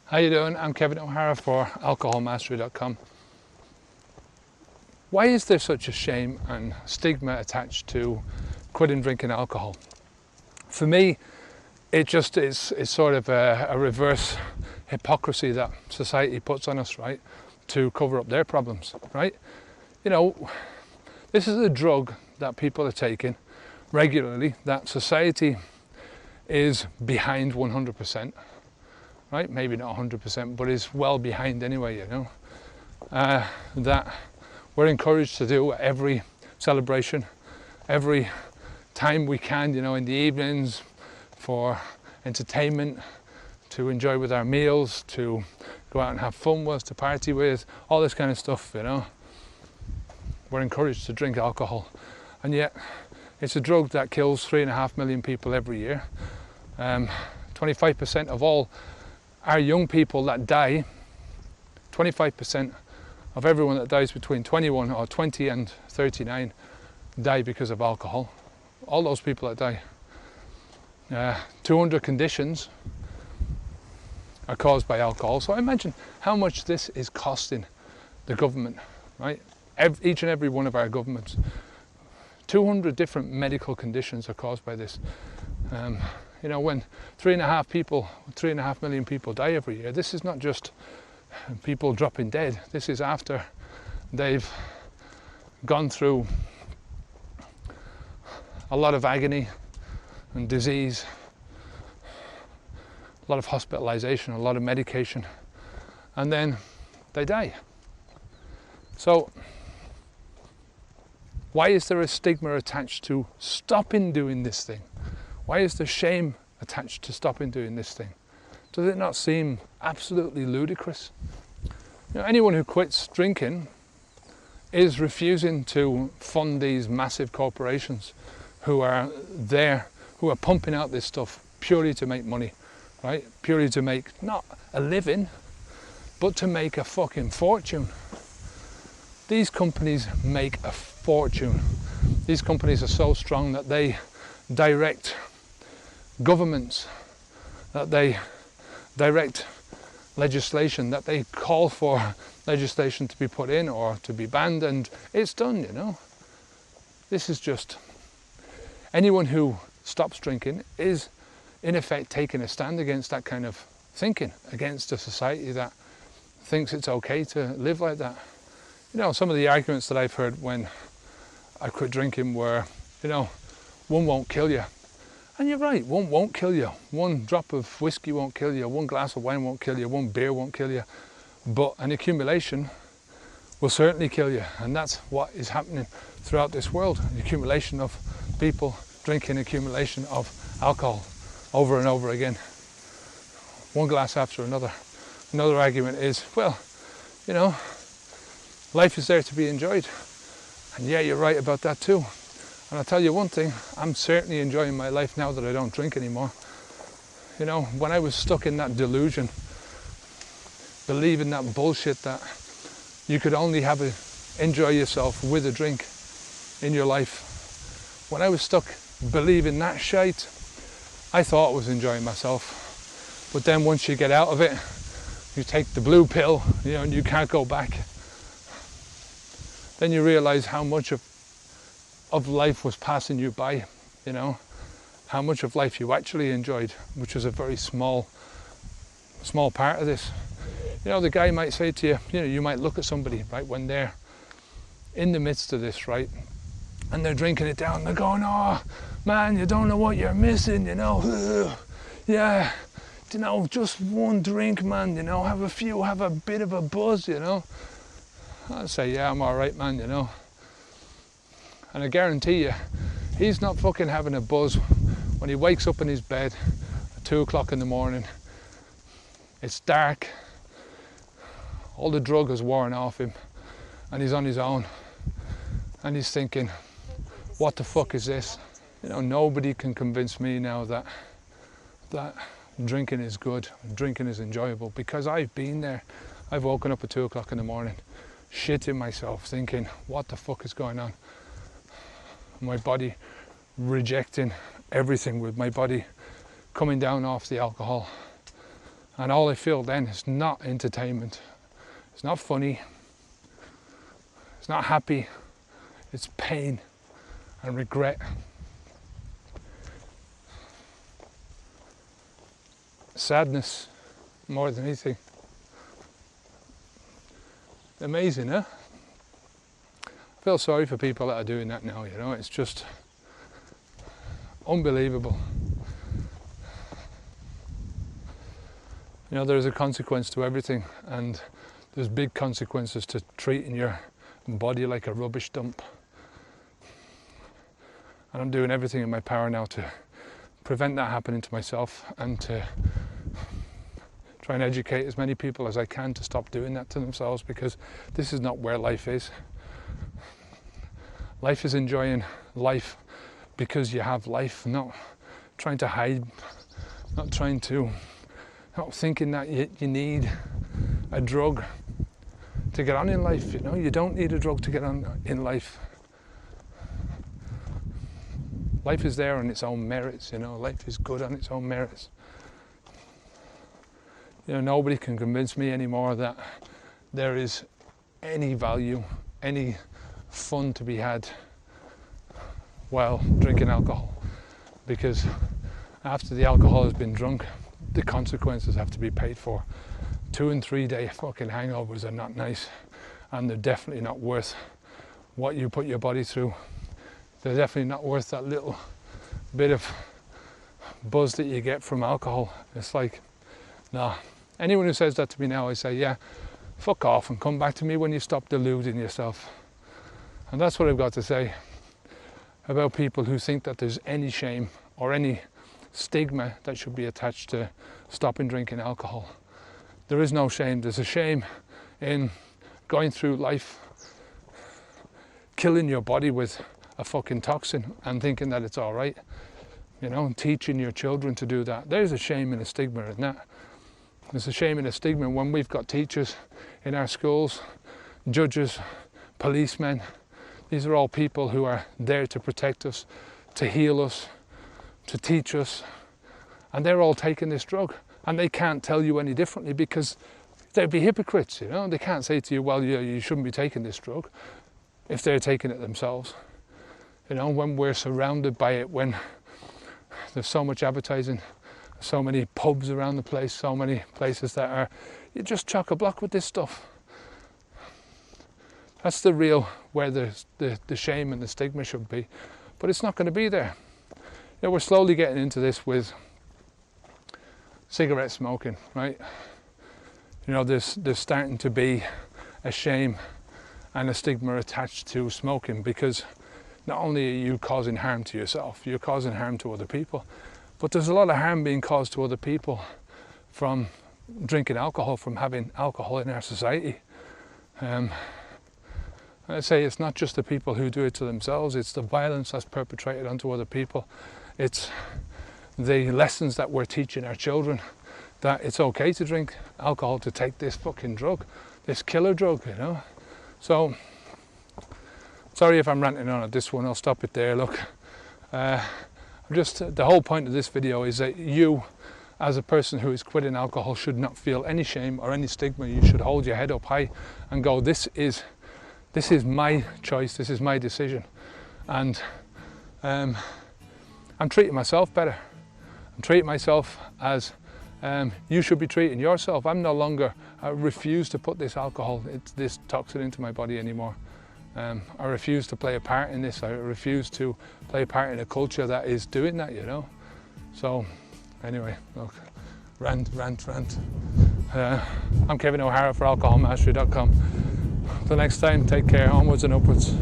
How you doing? I'm Kevin O'Hara for alcoholmastery.com. Why is there such a shame and stigma attached to quitting drinking alcohol? For me, it just is sort of a reverse hypocrisy that society puts on us, right? To cover up their problems, right? You know, this is a drug that people are taking regularly, that society is behind 100%, right? Maybe not 100%, but is well behind anyway, you know. That we're encouraged to do every celebration, every time we can, you know, in the evenings for entertainment, to enjoy with our meals, to go out and have fun with, to party with, all this kind of stuff, you know. We're encouraged to drink alcohol, and yet it's a drug that kills 3.5 million people every year. 25% of all our young people that die, 25% of everyone that dies between 21 or 20 and 39 die because of alcohol. All those people that die. 200 conditions are caused by alcohol. So imagine how much this is costing the government, right? Each and every one of our governments. 200 different medical conditions are caused by this. You know, when 3.5 million people die every year, this is not just people dropping dead. This is after they've gone through a lot of agony and disease, a lot of hospitalization, a lot of medication, and then they die. So why is there a stigma attached to stopping doing this thing? Why is there shame attached to stopping doing this thing? Does it not seem absolutely ludicrous? You know, anyone who quits drinking is refusing to fund these massive corporations who are pumping out this stuff purely to make money, right? Purely to make not a living, but to make a fucking fortune. These companies make a fortune. These companies are so strong that they direct governments, that they direct legislation, that they call for legislation to be put in or to be banned, and it's done, you know. This is just, anyone who stops drinking is in effect taking a stand against that kind of thinking, against a society that thinks it's okay to live like that. You know, some of the arguments that I've heard when I quit drinking were, you know, one won't kill you. And you're right, one won't kill you. One drop of whiskey won't kill you. One glass of wine won't kill you. One beer won't kill you. But an accumulation will certainly kill you. And that's what is happening throughout this world. An accumulation of people drinking, accumulation of alcohol over and over again. One glass after another. Another argument is, well, you know, life is there to be enjoyed. And yeah, you're right about that too. And I'll tell you one thing, I'm certainly enjoying my life now that I don't drink anymore. You know, when I was stuck in that delusion, believing that bullshit that you could only enjoy yourself with a drink in your life. When I was stuck believing that shite, I thought I was enjoying myself. But then once you get out of it, you take the blue pill, you know, and you can't go back. Then you realize how much of life was passing you by, you know, how much of life you actually enjoyed, which was a very small part of this. You know, the guy might say to you, you know, you might look at somebody, right, when they're in the midst of this, right, and they're drinking it down, they're going, oh, man, you don't know what you're missing, you know, yeah, you know, just one drink, man, you know, have a bit of a buzz, you know. I'd say, yeah, I'm all right, man, you know. And I guarantee you, he's not fucking having a buzz when he wakes up in his bed at 2 o'clock in the morning. It's dark. All the drug has worn off him and he's on his own. And he's thinking, what the fuck is this? You know, nobody can convince me now that drinking is good, drinking is enjoyable, because I've been there. I've woken up at 2 o'clock in the morning, shitting myself, thinking, what the fuck is going on? My body rejecting everything, with my body coming down off the alcohol. And all I feel then is not entertainment, it's not funny, it's not happy, it's pain and regret. Sadness more than anything. Amazing, huh? I feel sorry for people that are doing that now, you know, it's just unbelievable. You know, there's a consequence to everything, and there's big consequences to treating your body like a rubbish dump. And I'm doing everything in my power now to prevent that happening to myself, and to try and educate as many people as I can to stop doing that to themselves, because this is not where life is. Life is enjoying life because you have life, not trying to hide, not thinking that you need a drug to get on in life. You know, you don't need a drug to get on in life. Life is there on its own merits, you know, life is good on its own merits. You know, nobody can convince me anymore that there is any value, any fun to be had while drinking alcohol, because after the alcohol has been drunk, the consequences have to be paid for. 2 and 3 day fucking hangovers are not nice, and they're definitely not worth what you put your body through. They're definitely not worth that little bit of buzz that you get from alcohol. It's like, nah. Anyone who says that to me now, I say, yeah, fuck off and come back to me when you stop deluding yourself. And that's what I've got to say about people who think that there's any shame or any stigma that should be attached to stopping drinking alcohol. There is no shame. There's a shame in going through life killing your body with a fucking toxin and thinking that it's all right, you know, and teaching your children to do that. There's a shame and a stigma in that. There's a shame and a stigma when we've got teachers in our schools, judges, policemen. These are all people who are there to protect us, to heal us, to teach us, and they're all taking this drug, and they can't tell you any differently because they'd be hypocrites, you know. They can't say to you, well, you shouldn't be taking this drug, if they're taking it themselves. You know, when we're surrounded by it, when there's so much advertising, so many pubs around the place, so many places that are, you just chock a block with this stuff. That's the real, where the shame and the stigma should be, but it's not going to be there. You know, we're slowly getting into this with cigarette smoking, right? You know, there's starting to be a shame and a stigma attached to smoking, because not only are you causing harm to yourself, you're causing harm to other people, but there's a lot of harm being caused to other people from drinking alcohol, from having alcohol in our society. I say it's not just the people who do it to themselves, it's the violence that's perpetrated onto other people. It's the lessons that we're teaching our children, that it's okay to drink alcohol, to take this fucking drug, this killer drug, you know. So, sorry if I'm ranting on at this one, I'll stop it there. Look, the whole point of this video is that you, as a person who is quitting alcohol, should not feel any shame or any stigma. You should hold your head up high and go, this is my choice, this is my decision. And I'm treating myself better. I'm treating myself as you should be treating yourself. I'm no longer, I refuse to put this toxin into my body anymore. I refuse to play a part in this. I refuse to play a part in a culture that is doing that, you know. So anyway, look, rant. I'm Kevin O'Hara for alcoholmastery.com. Till next time, take care, onwards and upwards.